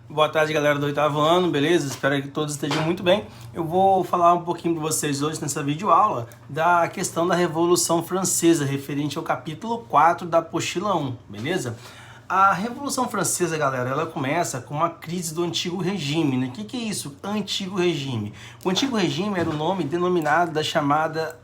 Boa tarde, galera do oitavo ano, beleza? Espero que todos estejam muito bem. Eu vou falar um pouquinho para vocês hoje nessa videoaula da questão da Revolução Francesa, referente ao capítulo 4 da apostila 1, beleza? A Revolução Francesa, galera, ela começa com uma crise do Antigo Regime, né? O que é isso? Antigo Regime. O Antigo Regime era o nome denominado das chamadas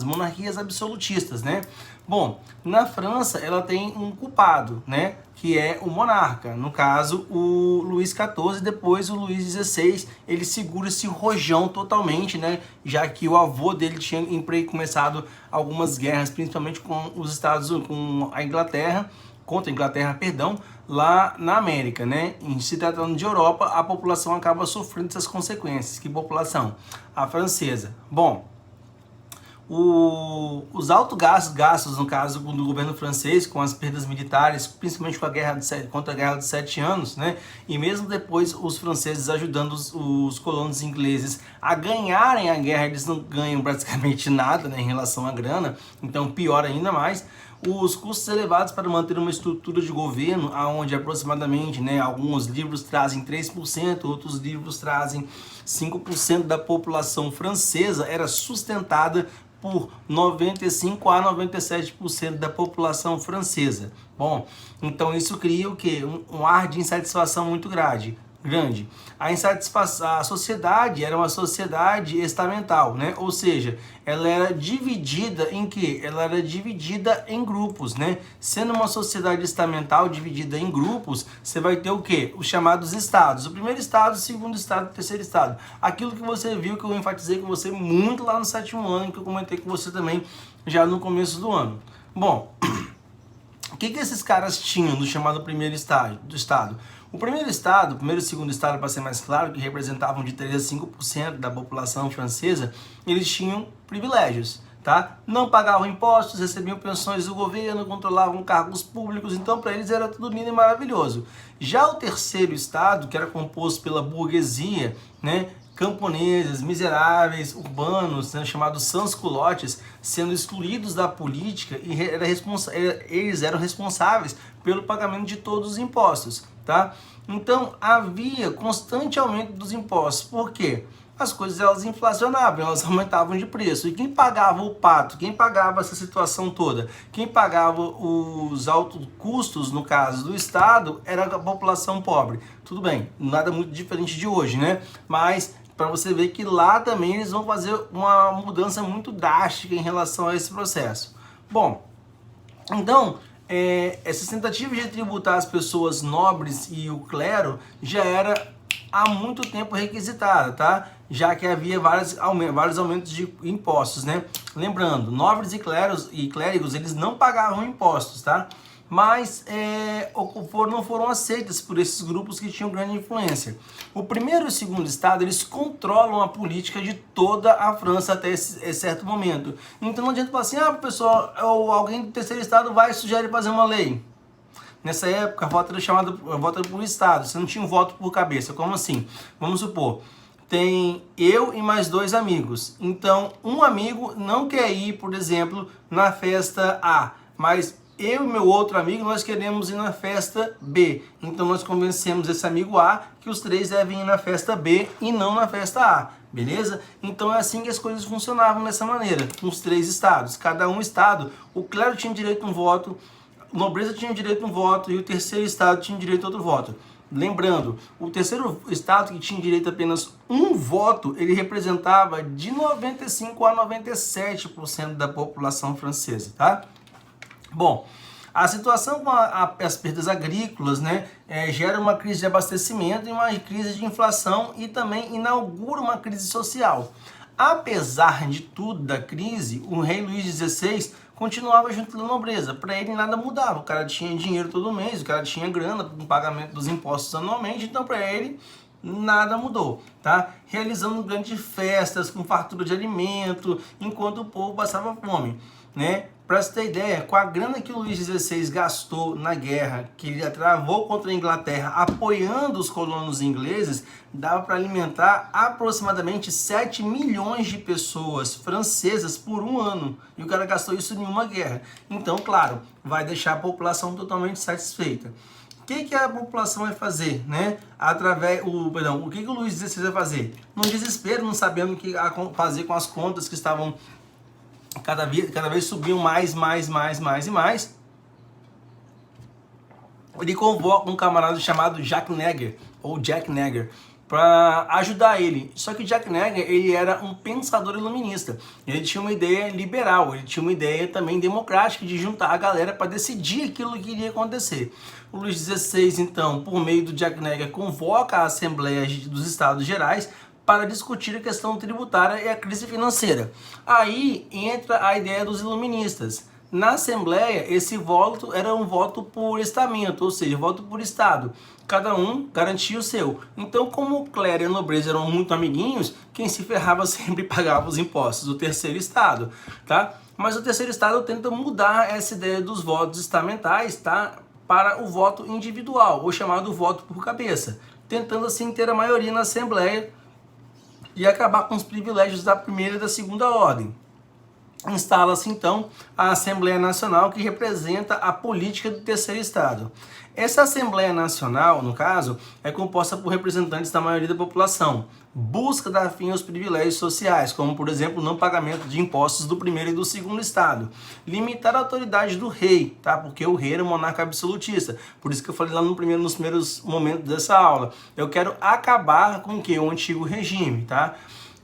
monarquias absolutistas, né? Bom, na França ela tem um culpado, né? Que é o monarca, no caso o Luís XIV, depois o Luís XVI, ele segura esse rojão totalmente, né? Já que o avô dele tinha começado algumas guerras, principalmente com os Estados Unidos, com a Inglaterra, contra a Inglaterra, perdão, lá na América, né? Em se tratando de Europa, a população acaba sofrendo essas consequências. Que população? A francesa. Bom, os altos gastos, no caso do governo francês, com as perdas militares, principalmente com a contra a Guerra dos 7 Anos, né? E mesmo depois os franceses ajudando os colonos ingleses a ganharem a guerra, eles não ganham praticamente nada, né, em relação à grana, então pior ainda mais. Os custos elevados para manter uma estrutura de governo, onde aproximadamente, né, alguns livros trazem 3%, outros livros trazem 5% da população francesa, era sustentada por 95 a 97% da população francesa. Bom, então isso cria o quê? Um ar de insatisfação muito grande. A sociedade era uma sociedade estamental, né? Ou seja, ela era dividida em quê? Ela era dividida em grupos, né? Sendo uma sociedade estamental dividida em grupos, você vai ter o quê? Os chamados estados. O primeiro estado, o segundo estado, o terceiro estado. Aquilo que você viu, que eu enfatizei com você muito lá no 7º ano, que eu comentei com você também já no começo do ano. Bom, o que esses caras tinham no chamado primeiro estado? O primeiro estado, o primeiro e segundo estado, para ser mais claro, que representavam de 3 a 5% da população francesa, eles tinham privilégios, tá? Não pagavam impostos, recebiam pensões do governo, controlavam cargos públicos, então para eles era tudo lindo e maravilhoso. Já o terceiro estado, que era composto pela burguesia, né? Camponeses, miseráveis, urbanos, né, chamados sans-culottes, sendo excluídos da política e eles eram responsáveis pelo pagamento de todos os impostos, tá? Então havia constante aumento dos impostos. Por quê? As coisas elas inflacionavam, elas aumentavam de preço. E quem pagava o pato? Quem pagava essa situação toda? Quem pagava os altos custos, no caso do Estado, era a população pobre. Tudo bem, nada muito diferente de hoje, né? Mas para você ver que lá também eles vão fazer uma mudança muito drástica em relação a esse processo. Bom, então, essas tentativas de tributar as pessoas nobres e o clero já era há muito tempo requisitada, tá? Já que havia vários aumentos de impostos, né? Lembrando, nobres e clérigos, eles não pagavam impostos, tá? Mas não foram aceitas por esses grupos que tinham grande influência. O primeiro e o segundo estado, eles controlam a política de toda a França até esse certo momento. Então não adianta falar assim, pessoal, ou alguém do terceiro estado vai sugerir fazer uma lei. Nessa época, a voto era chamada voto por estado, você não tinha um voto por cabeça. Como assim? Vamos supor, tem eu e mais 2 amigos. Então, um amigo não quer ir, por exemplo, na festa A, mas eu e meu outro amigo, nós queremos ir na festa B. Então, nós convencemos esse amigo A que os 3 devem ir na festa B e não na festa A. Beleza? Então, é assim que as coisas funcionavam dessa maneira, com os 3 estados. Cada um estado, o clero tinha direito a um voto, a nobreza tinha direito a um voto e o terceiro estado tinha direito a outro voto. Lembrando, o terceiro estado, que tinha direito a apenas um voto, ele representava de 95 a 97% da população francesa, tá? Bom, a situação com as perdas agrícolas, né, gera uma crise de abastecimento e uma crise de inflação e também inaugura uma crise social. Apesar de tudo da crise, o rei Luís XVI continuava junto da nobreza. Para ele nada mudava, o cara tinha dinheiro todo mês, o cara tinha grana com o pagamento dos impostos anualmente, então para ele nada mudou, tá? Realizando grandes festas com fartura de alimento, enquanto o povo passava fome, né? Para você ter ideia, com a grana que o Luís XVI gastou na guerra, que ele travou contra a Inglaterra, apoiando os colonos ingleses, dava para alimentar aproximadamente 7 milhões de pessoas francesas por um ano. E o cara gastou isso em uma guerra. Então, claro, vai deixar a população totalmente satisfeita. que a população vai fazer, né? O que o Luís XVI vai fazer? No desespero, não sabendo o que fazer com as contas que estavam cada vez subiam mais e mais. Ele convoca um camarada chamado Jack Neger, para ajudar ele. Só que Jack Neger, ele era um pensador iluminista. Ele tinha uma ideia liberal, ele tinha uma ideia também democrática de juntar a galera para decidir aquilo que iria acontecer. O Luís XVI, então, por meio do Jack Neger, convoca a Assembleia dos Estados Gerais para discutir a questão tributária e a crise financeira. Aí entra a ideia dos iluministas. Na Assembleia, esse voto era um voto por estamento, ou seja, voto por Estado. Cada um garantia o seu. Então, como o clero e a nobreza eram muito amiguinhos, quem se ferrava sempre pagava os impostos, o terceiro Estado, tá? Mas o terceiro Estado tenta mudar essa ideia dos votos estamentais, tá? Para o voto individual, ou chamado voto por cabeça, tentando assim ter a maioria na Assembleia e acabar com os privilégios da primeira e da segunda ordem. Instala-se então a Assembleia Nacional, que representa a política do terceiro Estado. Essa Assembleia Nacional, no caso, é composta por representantes da maioria da população. Busca dar fim aos privilégios sociais, como por exemplo o não pagamento de impostos do primeiro e do segundo Estado. Limitar a autoridade do rei, tá? Porque o rei era um monarca absolutista. Por isso que eu falei lá nos primeiros momentos dessa aula. Eu quero acabar com o que? O antigo regime, tá?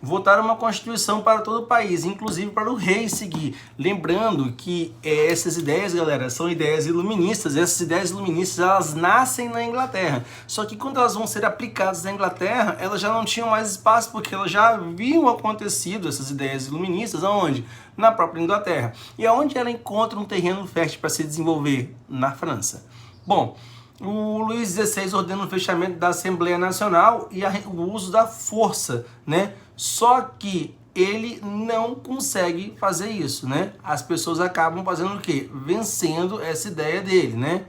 Votar uma Constituição para todo o país, inclusive para o rei seguir. Lembrando que essas ideias, galera, são ideias iluministas. Essas ideias iluministas, elas nascem na Inglaterra. Só que quando elas vão ser aplicadas na Inglaterra, elas já não tinham mais espaço, porque elas já haviam acontecido, essas ideias iluministas, aonde? Na própria Inglaterra. E aonde ela encontra um terreno fértil para se desenvolver? Na França. Bom, o Luís XVI ordena o fechamento da Assembleia Nacional e o uso da força, né? Só que ele não consegue fazer isso, né? As pessoas acabam fazendo o quê? Vencendo essa ideia dele, né?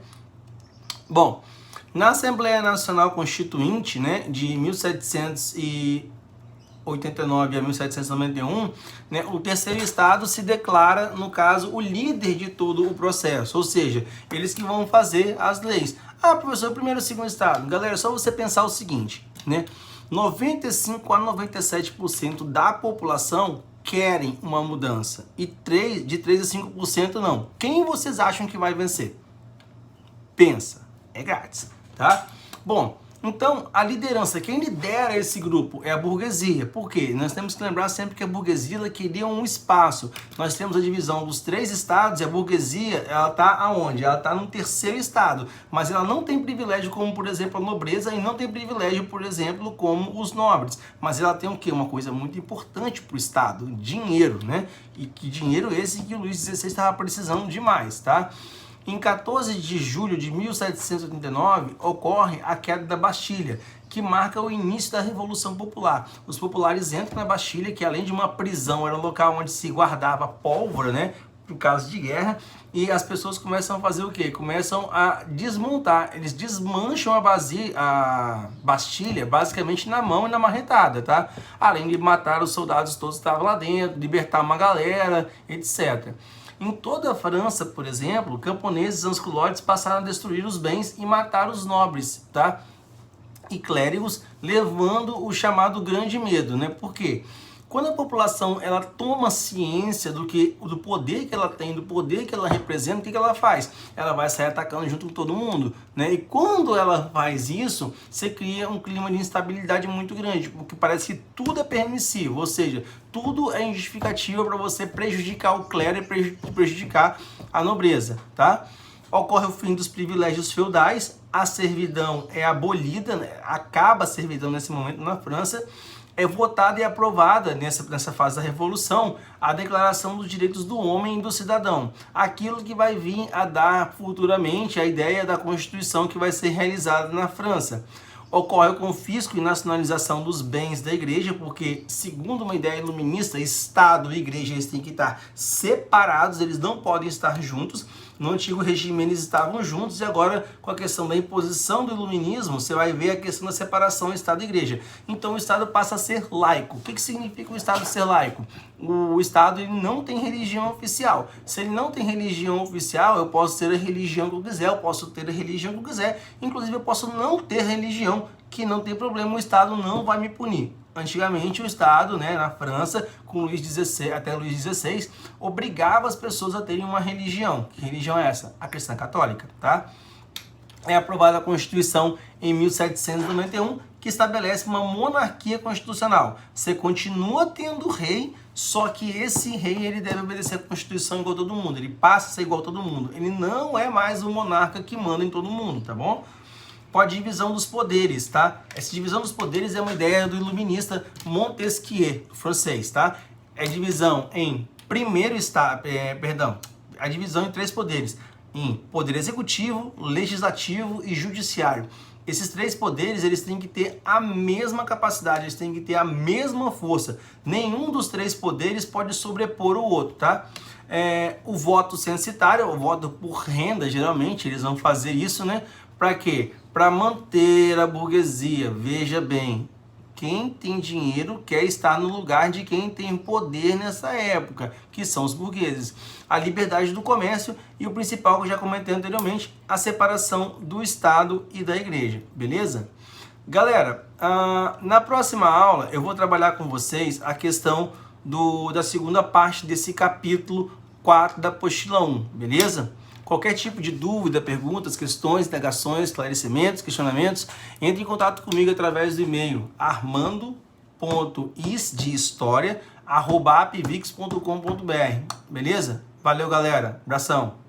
Bom, na Assembleia Nacional Constituinte, né, de 1789 a 1791, né, o terceiro Estado se declara, no caso, o líder de todo o processo, ou seja, eles que vão fazer as leis. Ah, professor, primeiro e segundo Estado. Galera, só você pensar o seguinte, né? 95 a 97% da população querem uma mudança e de 3 a 5% não. Quem vocês acham que vai vencer? Pensa, é grátis, tá? Bom, então a liderança, quem lidera esse grupo é a burguesia. Por quê? Nós temos que lembrar sempre que a burguesia ela queria um espaço. Nós temos a divisão dos 3 estados e a burguesia, ela está aonde? Ela está no terceiro estado, mas ela não tem privilégio como, por exemplo, a nobreza e não tem privilégio, por exemplo, como os nobres. Mas ela tem o quê? Uma coisa muito importante para o estado, dinheiro, né? E que dinheiro esse que o Luís XVI estava precisando demais, tá? Em 14 de julho de 1789, ocorre a queda da Bastilha, que marca o início da Revolução Popular. Os populares entram na Bastilha, que além de uma prisão, era um local onde se guardava pólvora, né, por causa de guerra, e as pessoas começam a fazer o quê? Começam a desmontar, eles desmancham a Bastilha, basicamente na mão e na marretada, tá? Além de matar os soldados todos que estavam lá dentro, libertar uma galera, etc. Em toda a França, por exemplo, camponeses ansculotes passaram a destruir os bens e matar os nobres, tá? E clérigos, levando o chamado grande medo, né? Por quê? Quando a população ela toma ciência do poder que ela tem, do poder que ela representa, o que ela faz? Ela vai sair atacando junto com todo mundo, né? E quando ela faz isso, você cria um clima de instabilidade muito grande, porque parece que tudo é permissivo, ou seja, tudo é injustificativa para você prejudicar o clero e prejudicar a nobreza, tá? Ocorre o fim dos privilégios feudais, a servidão é abolida, né? Acaba a servidão nesse momento na França. É votada e aprovada nessa fase da Revolução a Declaração dos Direitos do Homem e do Cidadão. Aquilo que vai vir a dar futuramente a ideia da Constituição que vai ser realizada na França. Ocorre o confisco e nacionalização dos bens da igreja, porque, segundo uma ideia iluminista, Estado e igreja eles têm que estar separados, eles não podem estar juntos. No antigo regime eles estavam juntos, e agora com a questão da imposição do iluminismo, você vai ver a questão da separação Estado e Igreja. Então o Estado passa a ser laico. O que significa o Estado ser laico? O Estado ele não tem religião oficial. Se ele não tem religião oficial, eu posso ter a religião que eu quiser, eu posso ter a religião que eu quiser, inclusive eu posso não ter religião, que não tem problema, o Estado não vai me punir. Antigamente o Estado, né, na França, com Luís XVI, até Luís XVI, obrigava as pessoas a terem uma religião. Que religião é essa? A cristã católica, tá? É aprovada a Constituição em 1791, que estabelece uma monarquia constitucional. Você continua tendo rei, só que esse rei ele deve obedecer a Constituição igual a todo mundo. Ele passa a ser igual a todo mundo. Ele não é mais o monarca que manda em todo mundo, tá bom? A divisão dos poderes, tá? Essa divisão dos poderes é uma ideia do iluminista Montesquieu, francês, tá? É divisão em a divisão em 3 poderes, em poder executivo, legislativo e judiciário. Esses 3 poderes, eles têm que ter a mesma capacidade, eles têm que ter a mesma força. Nenhum dos 3 poderes pode sobrepor o outro, tá? O voto censitário, o voto por renda, geralmente, eles vão fazer isso, né? Para quê? Para manter a burguesia. Veja bem, quem tem dinheiro quer estar no lugar de quem tem poder nessa época, que são os burgueses. A liberdade do comércio e o principal que eu já comentei anteriormente, a separação do Estado e da Igreja, beleza? Galera, na próxima aula eu vou trabalhar com vocês a questão da segunda parte desse capítulo 4 da apostila 1, beleza? Qualquer tipo de dúvida, perguntas, questões, indagações, esclarecimentos, questionamentos, entre em contato comigo através do e-mail armando.isdehistoria@apvix.com.br. Beleza? Valeu, galera. Abração.